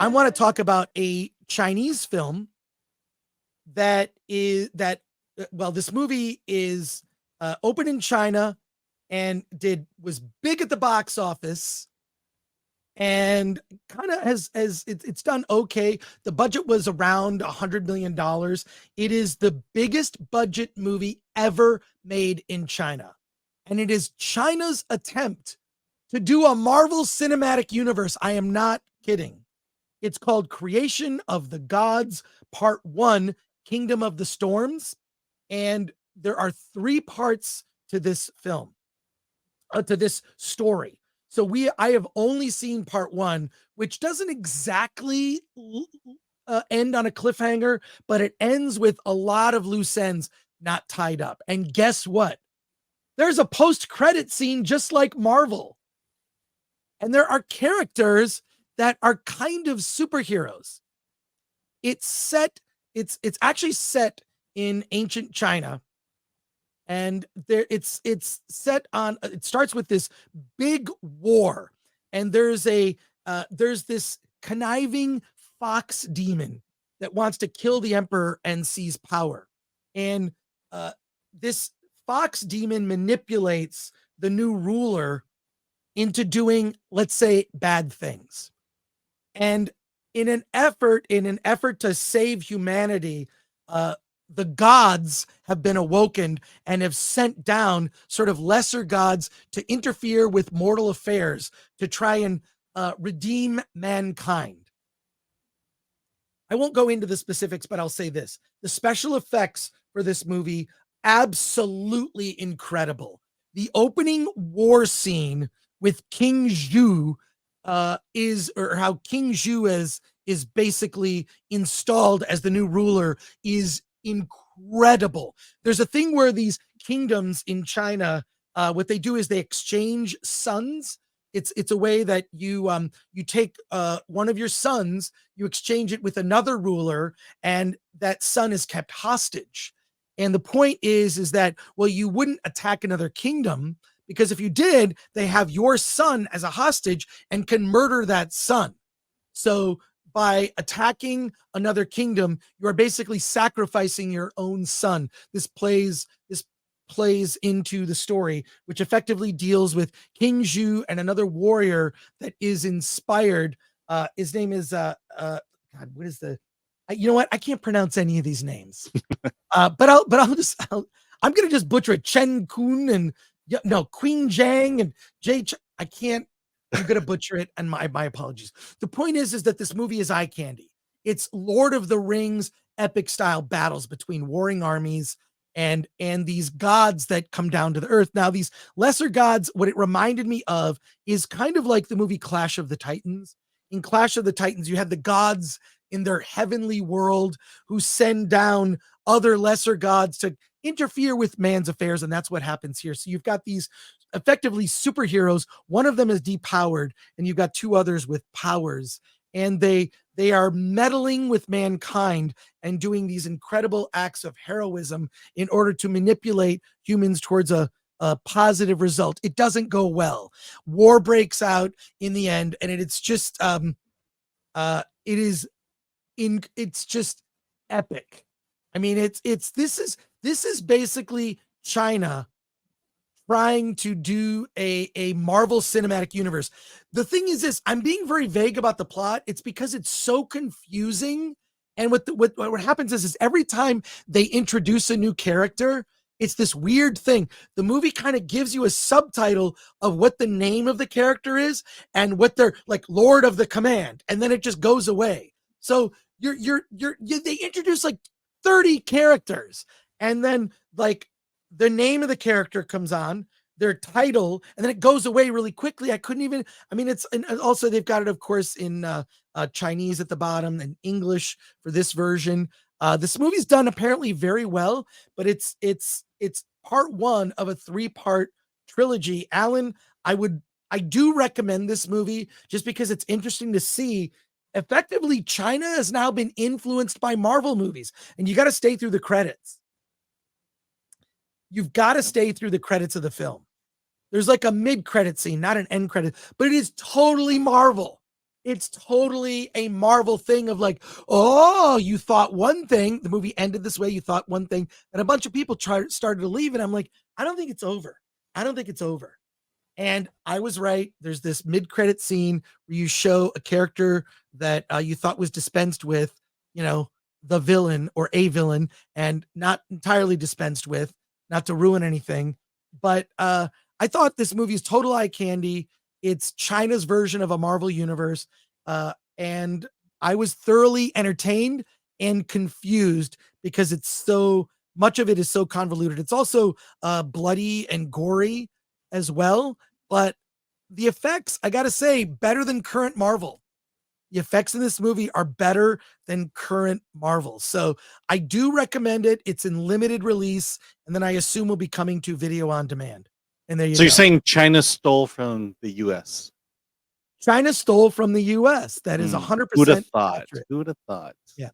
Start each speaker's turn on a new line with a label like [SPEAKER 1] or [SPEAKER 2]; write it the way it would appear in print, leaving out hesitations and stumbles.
[SPEAKER 1] I want to talk about a Chinese film this movie is opened in China and was big at the box office and kind of it's done okay. The budget was around $100 million. It is the biggest budget movie ever made in China. And it is China's attempt to do a Marvel Cinematic Universe. I am not kidding. It's called Creation of the Gods, Part 1, Kingdom of the Storms. And there are 3 parts to this film, to this story. So I have only seen part 1, which doesn't exactly end on a cliffhanger, but it ends with a lot of loose ends not tied up. And guess what? There's a post-credit scene just like Marvel. And there are characters that are kind of superheroes. It's actually set in ancient China. And it's set on, it starts with this big war. And there's this conniving fox demon that wants to kill the emperor and seize power. And this fox demon manipulates the new ruler into doing, let's say, bad things. And in an effort to save humanity, the gods have been awoken and have sent down sort of lesser gods to interfere with mortal affairs to try and redeem mankind. I won't go into the specifics, but I'll say this. The special effects for this movie, absolutely incredible. The opening war scene with King Zhu how King Zhu is basically installed as the new ruler is incredible. There's a thing where these kingdoms in China, what they do is they exchange sons. It's a way that you take one of your sons, you exchange it with another ruler, and that son is kept hostage. And the point is that, well, you wouldn't attack another kingdom, because if you did, they have your son as a hostage and can murder that son. So by attacking another kingdom, you are basically sacrificing your own son. This plays into the story, which effectively deals with King Zhu and another warrior that is inspired. His name is God. What is you know what? I can't pronounce any of these names. I'm gonna just butcher it. Chen Kun and Queen Zhang and Jay. I can't. I'm gonna butcher it, and my apologies. The point is that this movie is eye candy. It's Lord of the Rings epic style battles between warring armies and these gods that come down to the earth. Now, these lesser gods, what it reminded me of is kind of like the movie Clash of the Titans. In Clash of the Titans, you had the gods in their heavenly world who send down other lesser gods to interfere with man's affairs, and that's what happens here. So you've got these effectively superheroes. One of them is depowered, and you've got 2 others with powers, and they are meddling with mankind and doing these incredible acts of heroism in order to manipulate humans towards a positive result. It doesn't go well. War breaks out in the end, and it's just it's just epic. I mean, this is basically China trying to do a Marvel Cinematic Universe. The thing is this, I'm being very vague about the plot. It's because it's so confusing. And what happens is every time they introduce a new character, it's this weird thing. The movie kind of gives you a subtitle of what the name of the character is and what they're like, Lord of the Command, and then it just goes away. So they introduce like 30 characters, and then like the name of the character comes on, their title, and then it goes away really quickly. And also they've got it, of course, in Chinese at the bottom and English for this version. This movie's done apparently very well, but it's part 1 of a 3-part trilogy. Alan, I do recommend this movie just because it's interesting to see. Effectively, China has now been influenced by Marvel movies, and you got to stay through the credits. You've got to stay through the credits of the film. There's like a mid-credit scene, not an end credit, but it is totally Marvel. it's totally a Marvel thing of like, oh, you thought one thing, the movie ended this way, you thought one thing, and a bunch of people started to leave, and I'm like, I don't think it's over. I don't think it's over. And I was right. There's this mid-credit scene where you show a character that you thought was dispensed with, you know, the villain or a villain, and not entirely dispensed with, not to ruin anything. But I thought this movie is total eye candy. It's China's version of a Marvel universe. And I was thoroughly entertained and confused because it's so much of it is so convoluted. It's also bloody and gory as well. But the effects, I gotta say, better than current Marvel. The effects in this movie are better than current Marvel. So I do recommend it. It's in limited release, and then I assume will be coming to video on demand. And there you
[SPEAKER 2] So
[SPEAKER 1] go.
[SPEAKER 2] you're saying China stole from the US?
[SPEAKER 1] China stole from the US. That is 100%
[SPEAKER 2] Who'd have thought?
[SPEAKER 1] accurate.
[SPEAKER 2] Who'd have thought?
[SPEAKER 1] Yeah.